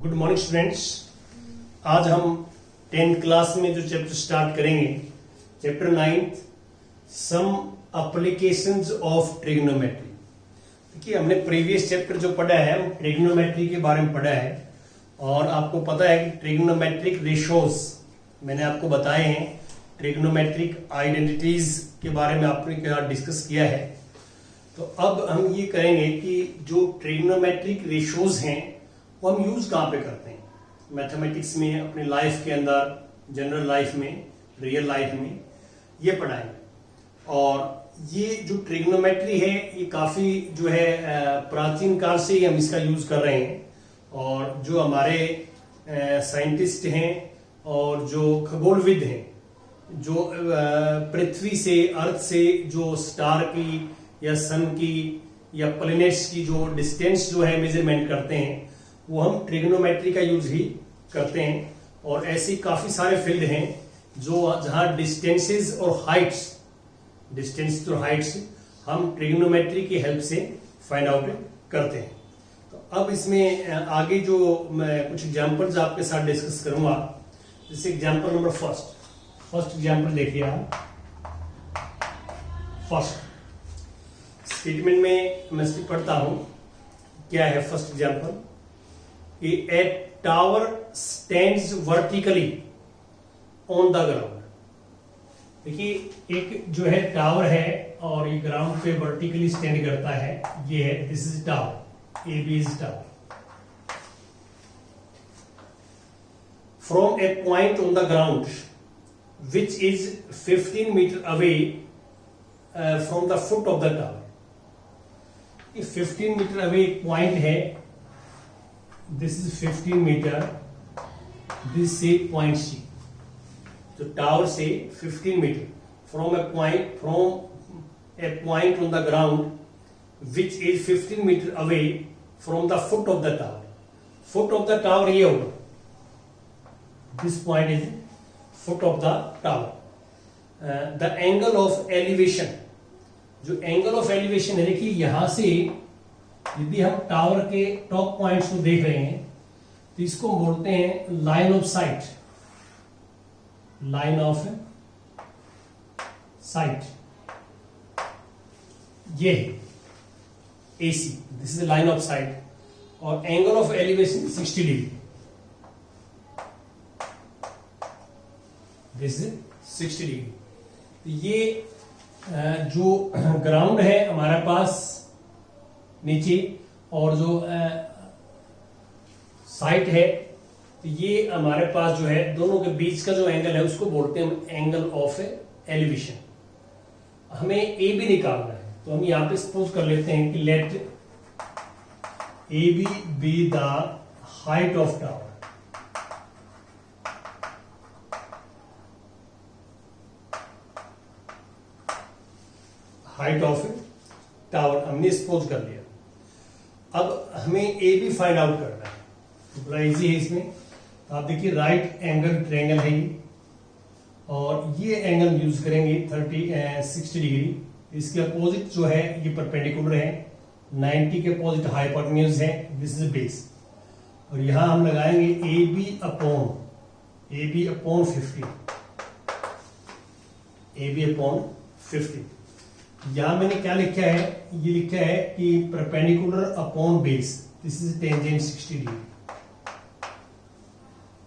Good morning students. आज हम 10th class में जो चैप्टर स्टार्ट करेंगे, chapter 9th, some applications of trigonometry. देखिए, हमने प्रीवियस चैप्टर जो पढ़ा है वो ट्रिग्नोमेट्री के बारे में पढ़ा है और आपको पता है कि ट्रिग्नोमेट्रिक रेशोज मैंने आपको बताए हैं। ट्रिग्नोमेट्रिक आइडेंटिटीज के बारे में आपने क्या डिस्कस किया है। तो अब हम ये करेंगे कि जो ट्रिग्नोमेट्रिक रेशोज हैं वो हम यूज कहाँ पे करते हैं, मैथमेटिक्स में, अपनी लाइफ के अंदर, जनरल लाइफ में, रियल लाइफ में, ये पढ़ाएंगे। और ये जो ट्रिग्नोमेट्री है ये काफी जो है प्राचीन काल से ही हम इसका यूज कर रहे हैं। और जो हमारे साइंटिस्ट हैं और जो खगोलविद हैं, जो पृथ्वी से, अर्थ से जो स्टार की या सन की या प्लैनेट्स की जो डिस्टेंस जो है मेजरमेंट करते हैं, वो हम ट्रिग्नोमेट्री का यूज ही करते हैं। और ऐसी काफी सारे फील्ड हैं जो जहां डिस्टेंसेस और हाइट्स, डिस्टेंस और हाइट्स हम ट्रिग्नोमेट्री की हेल्प से फाइंड आउट करते हैं। तो अब इसमें आगे जो मैं कुछ एग्जांपल्स आपके साथ डिस्कस करूंगा। जैसे एग्जांपल नंबर फर्स्ट एग्जांपल देखिए आप। फर्स्ट स्टेटमेंट में मैं इसकी पढ़ता हूं, क्या है फर्स्ट एग्जांपल कि ए tower stands vertically on the ground. देखिए, एक जो है टावर है और ये ग्राउंड पे वर्टिकली स्टैंड करता है। ये है, this is tower, A B is tower. From a point on the ground which is 15 metre away from the foot of the tower. ये 15 मीटर अवे एक पॉइंट है, दिस इज 15 मीटर, दिस से point C. तो tower से 15 metre from a point on the ground which is 15 metre away from the foot of the tower. Foot of the tower ये होगा, this point is foot of the tower. The angle of elevation, जो angle of elevation है, देखिए यहां से यदि हम tower के टॉप पॉइंट्स को देख रहे हैं तो इसको बोलते हैं line of sight. Line of sight ये है AC, this is line of sight. और angle of elevation 60 degree, this is 60 degree. तो ये जो ग्राउंड है हमारे पास नीचे और जो साइट है, तो ये हमारे पास जो है दोनों के बीच का जो एंगल है उसको बोलते हैं एंगल ऑफ एलिवेशन। हमें ए बी निकालना है, तो हम यहां पे सपोज कर लेते हैं कि let A B the height of tower. Height of tower हमने सपोज कर लिया। अब हमें ए बी फाइंड आउट करना है, तो बड़ा इजी है इसमें। तो आप देखिए, राइट एंगल ट्रायंगल है ये, और ये एंगल यूज करेंगे 60 डिग्री। इसके अपोजिट जो है ये परपेंडिकुलर है, 90 के अपोजिट हाइपोटेन्यूज है, दिस इज बेस। और यहां हम लगाएंगे A B upon 50, A B upon 50। यहां मैंने क्या लिखा है, ये लिखा है कि perpendicular upon base, this is tangent 60 degree.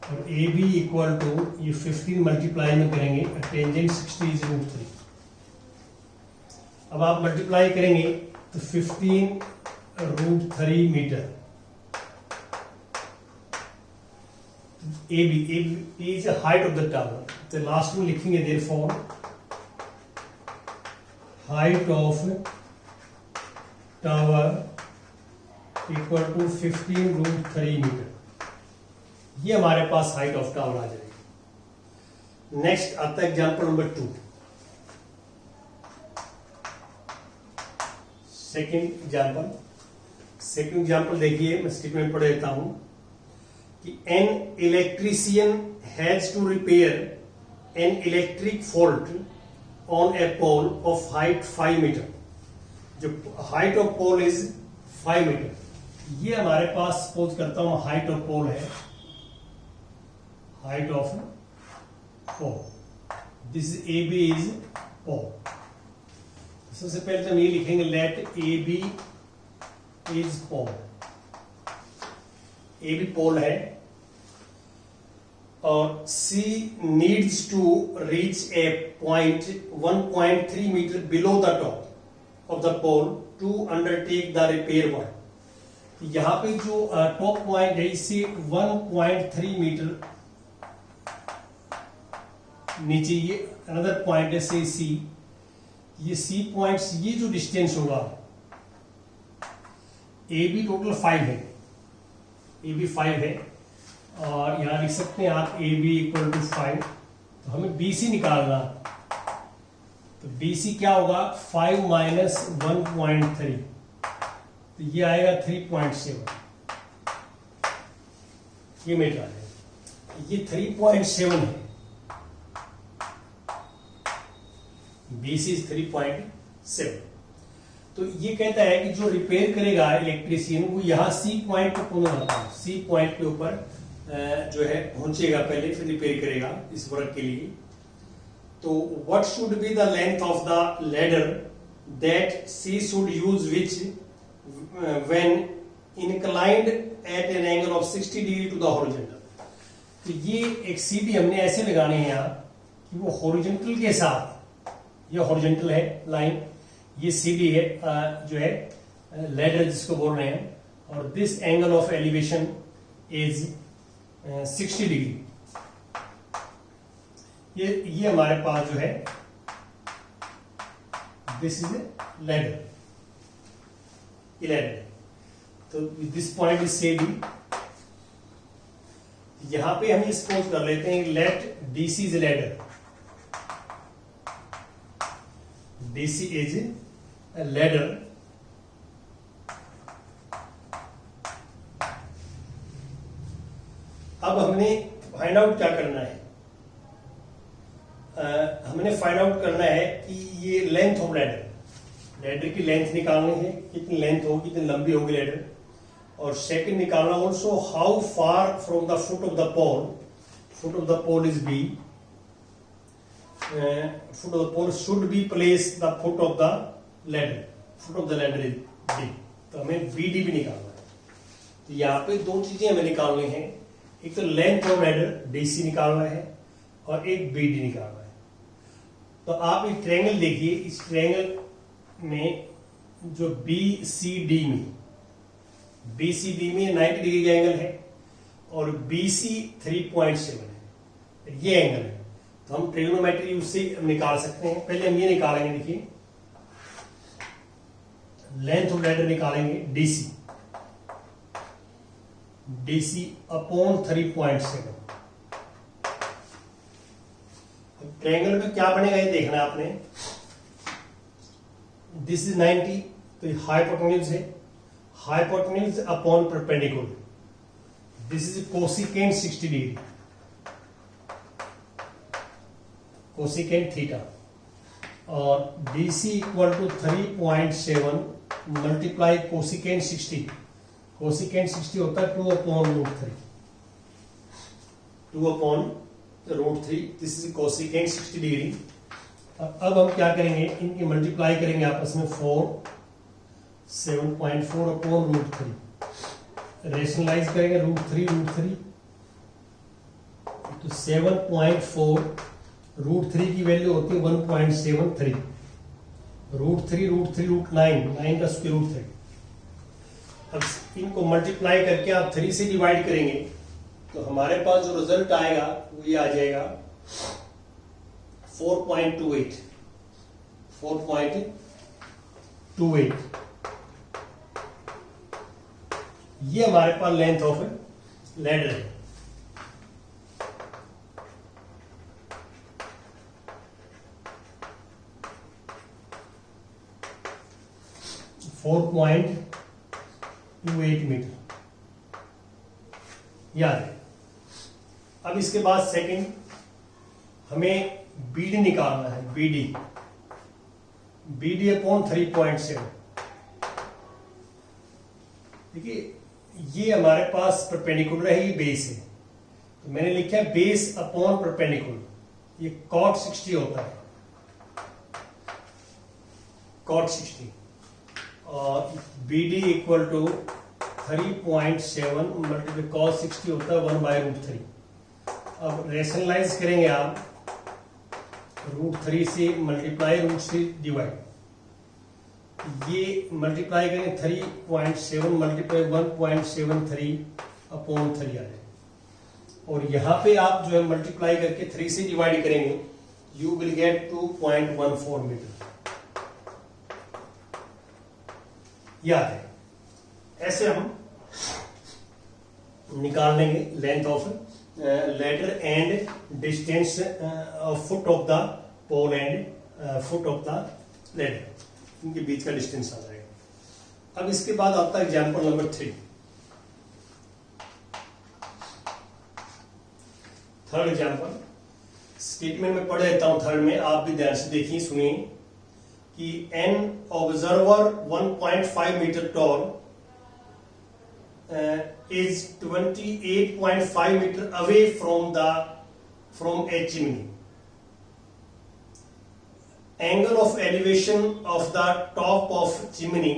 और ए बी इक्वल टू ये 15 मल्टीप्लाई में करेंगे, टेंजेंट 60 इज √3। अब आप मल्टीप्लाई करेंगे तो 15 √3 metre. A B is height of the tower. तो लास्ट में लिखेंगे therefore height of tower equal to 15 √3 metre. ये हमारे पास हाइट ऑफ टावर आ जाएगी। नेक्स्ट आता है एग्जांपल नंबर 2। सेकंड एग्जांपल देखिए, मैं स्टेटमेंट पढ़ देता हूं कि an electrician has to repair an electric fault on a pole of height 5 meter. जो height of pole is 5 meter. ये हमारे पास सपोज करता हूं हाइट ऑफ पोल है, height of pole, this A B is pole. सबसे पहले तो हम ये लिखेंगे let A B is pole. A B pole है और C needs to reach a point 1.3 metre below the top of the pole to undertake the repair work. यहां पे जो टॉप पॉइंट है इससे 1.3 मीटर नीचे ये अनदर पॉइंट है से सी, ये सी पॉइंट ये जो डिस्टेंस होगा ए बी टोटल 5 है, ए बी 5 है और यहां लिख सकते हैं आप ए बी इक्वल टू 5। तो हमें बी सी निकालना, तो बी सी क्या होगा 5 माइनस 1.3, तो ये आएगा 3.7, ये मीटर आएगा, ये 3.7 है, बी सी 3.7। तो ये कहता है कि जो रिपेयर करेगा इलेक्ट्रीशियन वो यहाँ सी पॉइंट पर पहुंचना, सी पॉइंट के ऊपर जो है पहुंचेगा पहले, फिर रिपेयर करेगा इस वर्क के लिए। तो what should be the length of the ladder that she should use which when inclined at an angle of 60 degree to the horizontal. तो ये एक सीधी हमने ऐसे लगाने हैं यहाँ कि वो हॉरिजॉन्टल के साथ, ये हॉरिजॉन्टल है लाइन, ये सीधी है जो है लैडर जिसको बोल रहे हैं, और this angle of elevation is 60 degree. ये हमारे पास जो है दिस इज लैडर, ये लैडर। तो this point is say D, यहां पे हम सपोज कर लेते हैं let D C is ladder, DC is a ladder। अब हमने फाइंड आउट क्या करना है, हमने फाइंड आउट करना है कि ये लेंथ ऑफ लैडर, लैडर की लेंथ निकालनी है, कितनी लेंथ होगी, कितनी लंबी होगी लैडर, और सेकंड निकालना also how far from the foot of the pole, foot of the pole is B, foot of the pole should be placed the foot of the ladder, foot of the ladder is D। तो हमें BD भी निकालना है। तो यहाँ पे दो चीजें हमें निकालनी है, एक तो लेंथ ऑफ लैडर DC निकालना है और एक BD निकालना है। तो आप एक ट्रायंगल देखिए, इस ट्रायंगल में जो BCD में 90 डिग्री का एंगल है और BC 3.7 है, ये एंगल है। तो हम ट्रिग्नोमेट्री उससे निकाल सकते हैं। पहले हम ये निकालेंगे, देखिए लेंथ ऑफ लैडर निकालेंगे DC अपॉन 3.7। ट्रायंगल में क्या बनेगा ये देखना आपने, दिस इज 90, तो हाइपोटेन्यूज है, hypotenuse upon perpendicular, this is cosecant 60 degree, cosecant theta, और DC equal to 3.7 multiply cosecant 60, cosecant 60 होता है 2 upon root 3, 2 upon root 3, this is cosecant 60 degree. अब हम क्या करेंगे, इनकी मल्टीप्लाई करेंगे आपस में 7.4 अपॉन रूट 3, रेशनलाइज करेंगे रूट 3 तो 7.4 रूट 3 की वैल्यू होती है 1.73, रूट 9 का स्क्वायर रूट 3। अब इनको मल्टीप्लाई करके आप 3 से डिवाइड करेंगे तो हमारे पास जो रिजल्ट आएगा वो ये आ जाएगा 4.28, 4.28। ये हमारे पास लेंथ ऑफ लैडर है। 4.28 मीटर याद है। अब इसके बाद सेकंड हमें BD निकालना है, BD अपॉन 3.7। देखिए ये हमारे पास परपेंडिकुलर है, ये बेस है, तो मैंने लिखा है बेस अपॉन परपेंडिकुलर, ये cot 60 होता है, cot 60, और BD equal to 3.7 multiply cos 60 होता है 1/√3। अब रेशनलाइज करेंगे आप, √3 से मल्टीप्लाई √3 डिवाइड, ये मल्टीप्लाई करें 3.7 मल्टीप्लाई 1.73 अपॉन 3 आ जाए, और यहां पे आप जो है मल्टीप्लाई करके 3 से डिवाइड करेंगे, यू विल गेट 2.14 मीटर। याद है, ऐसे हम निकाल लेंगे length of ladder and distance foot of the pole and foot of the ladder, इनके बीच का डिस्टेंस आ जाएगा। अब इसके बाद आता है example number 3, third example. Statement में पढ़ देता हूं, थर्ड में आप भी ध्यान से देखिए सुनिए कि an observer 1.5 meter tall is 28.5 meter away from a chimney. Angle of elevation of the top of chimney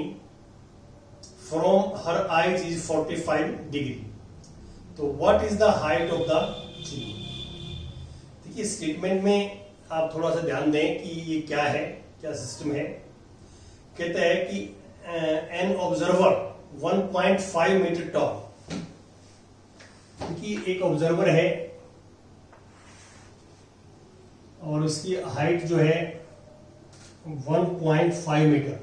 from her eyes is 45 degree. तो what is the height of the chimney? देखिए स्टेटमेंट में आप थोड़ा सा ध्यान दें कि ये क्या है, क्या सिस्टम है। कहता है कि एन ऑब्जर्वर 1.5 मीटर टॉल, क्योंकि एक ऑब्जर्वर है और उसकी हाइट जो है 1.5 मीटर,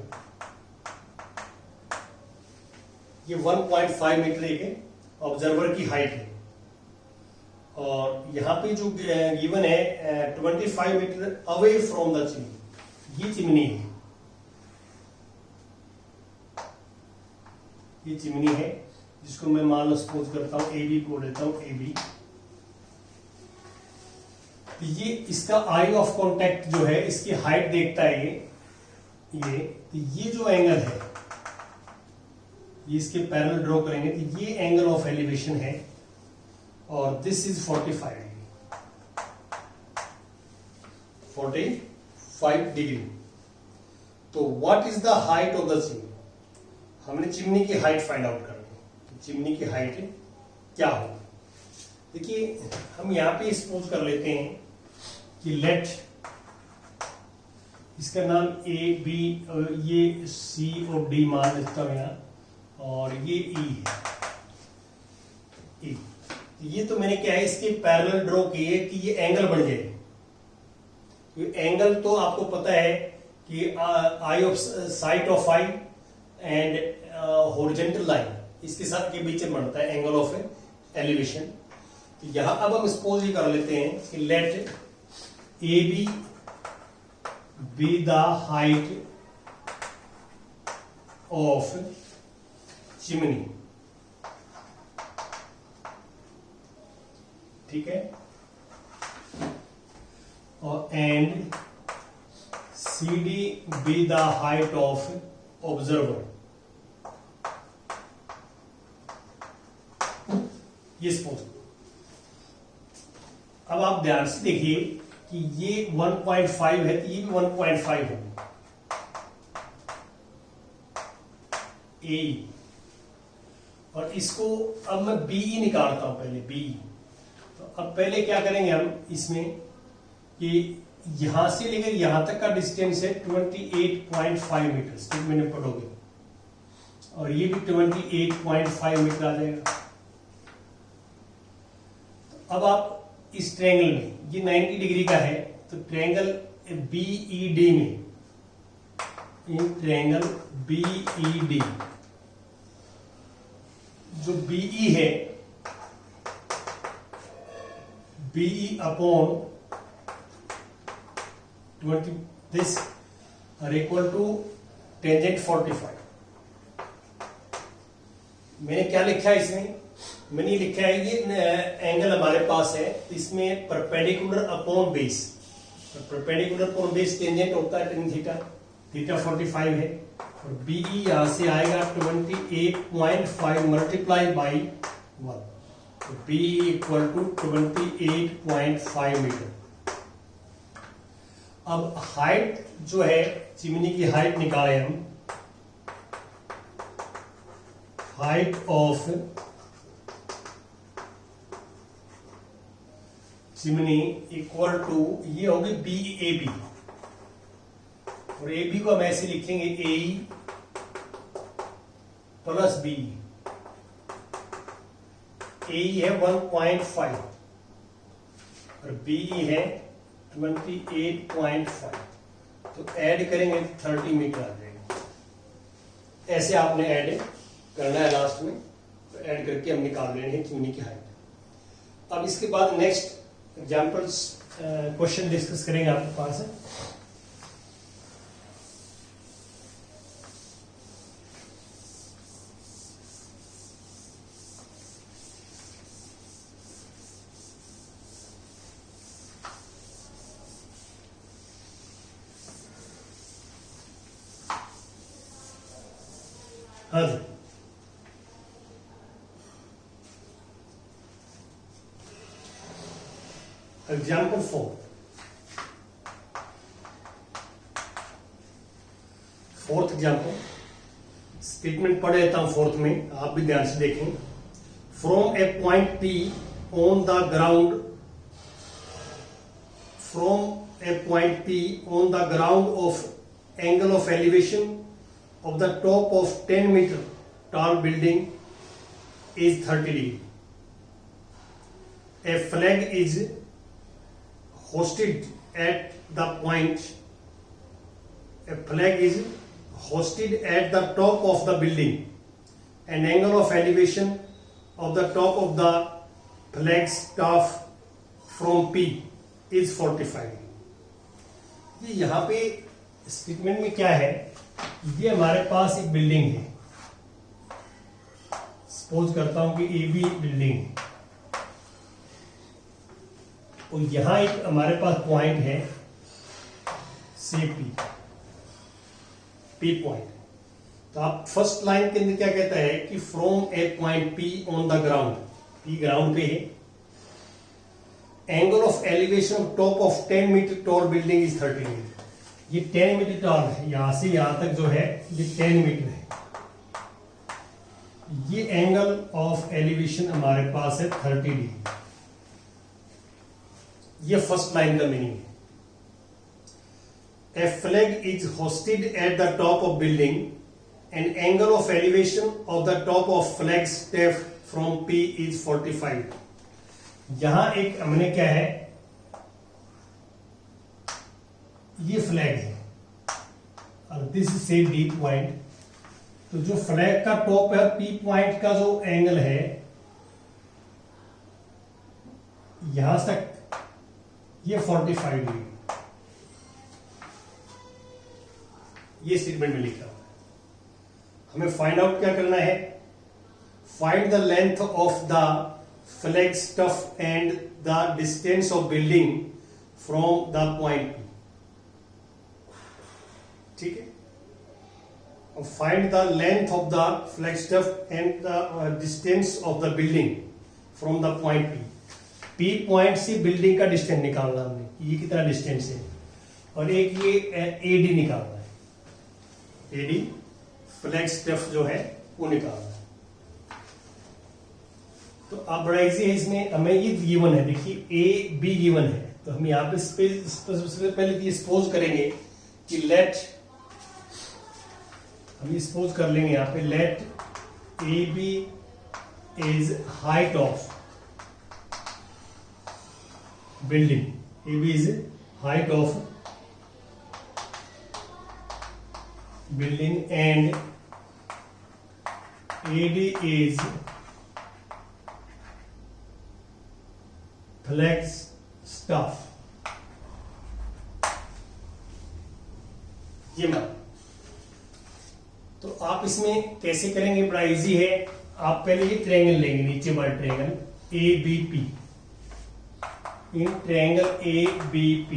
ये 1.5 मीटर एक ऑब्जर्वर की हाइट है, और यहां पे जो गिवन है 25 meter away from the chimney, ये चिमनी है, ये चिमनी है जिसको मैं मान लो सपोज करता हूं AB को लेता हूं AB। ये इसका आई ऑफ कांटेक्ट जो है, इसकी हाइट देखता है ये जो एंगल है, ये इसके पैरेलल ड्रॉ करेंगे तो ये एंगल ऑफ एलिवेशन है, और दिस इज 45 डिग्री। तो what is the height of the chimney? हमने चिमनी की हाइट फाइंड आउट करनी है, चिमनी की हाइट क्या होगी। देखिए हम यहां पे सपोज कर लेते हैं कि लेट इसका नाम A B, ये C और D मान लेता हूं यहां, और ये E है, E। ये तो मैंने क्या है, इसके पैरेलल ड्रॉ किए कि ये एंगल बन जाए। ये एंगल तो आपको पता है कि eye of side of eye and horizontal line, इसके साथ के बीच में बनता है एंगल ऑफ एलिवेशन। तो यहां अब हम सपोज ये कर लेते हैं कि let AB be the height of chimney, ठीक है, और and CD be the height of observer, ये सपोज। अब आप ध्यान से देखिए कि ये 1.5 है तो ये भी 1.5 होगा, A, और इसको अब मैं BE निकालता हूं, पहले BE। तो अब पहले क्या करेंगे हम इसमें कि यहां से लेकर यहां तक का डिस्टेंस है 28.5 मीटर, स्टेटमेंट में पढ़ोगे, और ये भी 28.5 मीटर आ जाएगा। अब आप इस ट्रायंगल में, ये 90 डिग्री का है, तो ट्रायंगल BED में, इन ट्रायंगल BED जो BE है, BE upon 20 this are equal to tangent 45। मैंने क्या लिखा है इसमें, मैंने लिखा है ये एंगल हमारे पास है, इसमें perpendicular upon base, perpendicular upon base tangent होता है tan थीटा, थीटा 45 है, और बीई यहां से आएगा 28.5 मल्टीप्लाई बाई 1, तो बीई इक्वल टू 28.5 मीटर। अब हाइट जो है, चिमनी की हाइट निकाले हम, height of chimney equal to, ये होगी बी ए बी, और ए बी को हम ऐसे लिखेंगे ए प्लस बी। ए है 1.5 और बी है 28.5, तो ऐड करेंगे 30 मीटर आ जाएगा। ऐसे आपने ऐड करना है लास्ट में, तो ऐड करके हम निकाल लेंगे चिमनी की हाइट। अब इसके बाद नेक्स्ट एग्जाम्पल्स क्वेश्चन डिस्कस करेंगे आपके पास है। हाँ जी, एग्जाम्पल 4, फोर्थ एग्जाम्पल, स्टेटमेंट पढ़ लेता हूं फोर्थ में, आप भी ध्यान से देखें। From a point P on the ground, from a point P on the ground of angle of elevation of the top of 10 meter tall building is 30 degree. A flag is hoisted at the point. A flag is hoisted at the top of the building. An angle of elevation of the top of the flagstaff from P is 45 degree. ये यहाँ पे statement में क्या है, ये हमारे पास एक building है, सपोज करता हूं कि ए बी बिल्डिंग है, और यहां एक हमारे पास पॉइंट है सी पी पॉइंट। तो आप फर्स्ट लाइन के अंदर क्या कहता है कि from a point P on the ground, P ground पे है, angle of elevation of top of 10 meter tall building is 30 degree. ये 10 मीटर टॉल है, यहां से यहां तक जो है ये 10 मीटर है। ये एंगल ऑफ एलिवेशन हमारे पास है 30 डिग्री। ये फर्स्ट लाइन का मीनिंग है। A flag is hoisted at the top of building and angle of elevation of the top of flag step from P is 45। यहां एक हमने क्या है, ये फ्लैग है और this is say D point. तो जो फ्लैग का टॉप है, पी पॉइंट का जो एंगल है यहां तक, ये 45 डिग्री, ये स्टेटमेंट में लिखा हुआ है। हमें फाइंड आउट क्या करना है, find the length of the flag stuff and the distance of building from the point P. ठीक है, और find the length of the flag stuff and the distance of the building from the point P. P point से building का distance निकालना हमने, ये कितना distance है, और एक ये एडी निकालना है, एडी फ्लैग स्टफ जो है वो निकालना है। तो अब बड़ा इजी है, इसमें हमें ये गिवन है, देखिए ए बी गिवन है, तो हम यहाँ पे सबसे पहले ये सपोज करेंगे कि लेट, हम ये सपोज कर लेंगे यहाँ पे, let A B is height of building, A B is height of building and A D is flag staff. ये मान, तो आप इसमें कैसे करेंगे, बड़ा इजी है। आप पहले ये ट्रायंगल लेंगे, नीचे वाला triangle A B P, in triangle A B P,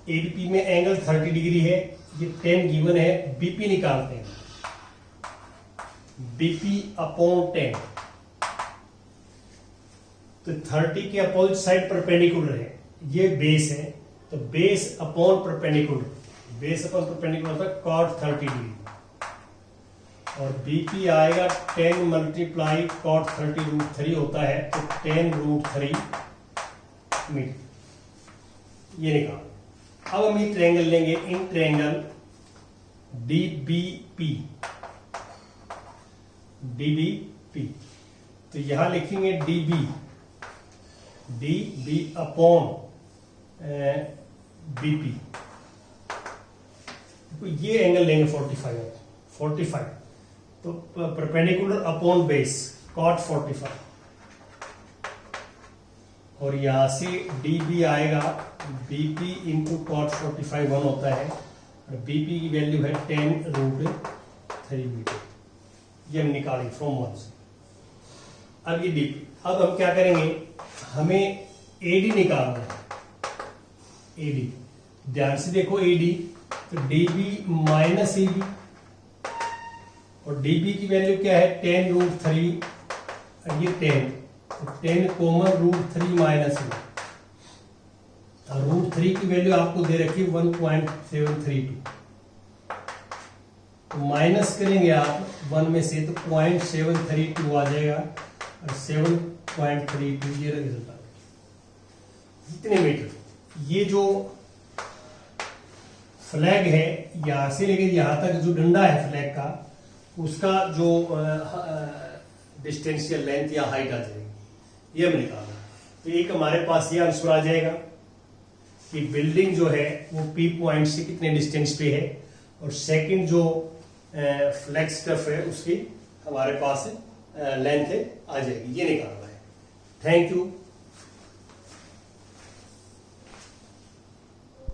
A B P में एंगल 30 डिग्री है, ये 10 गिवन है, बीपी निकालते हैं, बीपी अपॉन 10। तो 30 के अपोजिट साइड परपेंडिकुलर है, ये बेस है, तो base upon perpendicular, base upon perpendicular होता है cot 30 डिग्री, और बीपी आएगा 10 मल्टीप्लाई cot 30 √3 होता है, तो 10 √3 मीटर, ये निकाल। अब हम ये ट्रायंगल लेंगे, इन ट्रायंगल DBP, DBP, तो यहां लिखेंगे DB अपॉन BP, तो ये एंगल लेंगे 45, तो परपेंडिकुलर अपॉन बेस cot 45, और यहां से DB आएगा BP इंटू cot 45 1 होता है, और BP की वैल्यू है 10 √3 मीटर, ये हम निकालेंगे फ्रॉम 1 से। अब ये DP, अब हम क्या करेंगे, हमें AD निकालना है, AD, ध्यान से देखो AD, तो DB माइनस AD, और DB की वैल्यू क्या है 10 √3, और ये 10, तो 10 कॉमन √3 माइनस √3 की वैल्यू आपको दे रखी 1.732, तो माइनस करेंगे आप 1 में से, तो 0.732 आ जाएगा, और 7.32 ये रिजल्ट आ गया। इतने मीटर, ये जो फ्लैग है यहां से लेकर यहां तक जो डंडा है फ्लैग का, उसका जो डिस्टेंस या लेंथ या हाइट आ जाएगी, ये हम निकालना। तो एक हमारे पास ये आंसर आ जाएगा कि बिल्डिंग जो है वो P पॉइंट से कितने डिस्टेंस पे है, और सेकंड जो फ्लैग स्टफ है उसकी हमारे पास लेंथ है आ जाएगी, ये निकालना है। Thank you.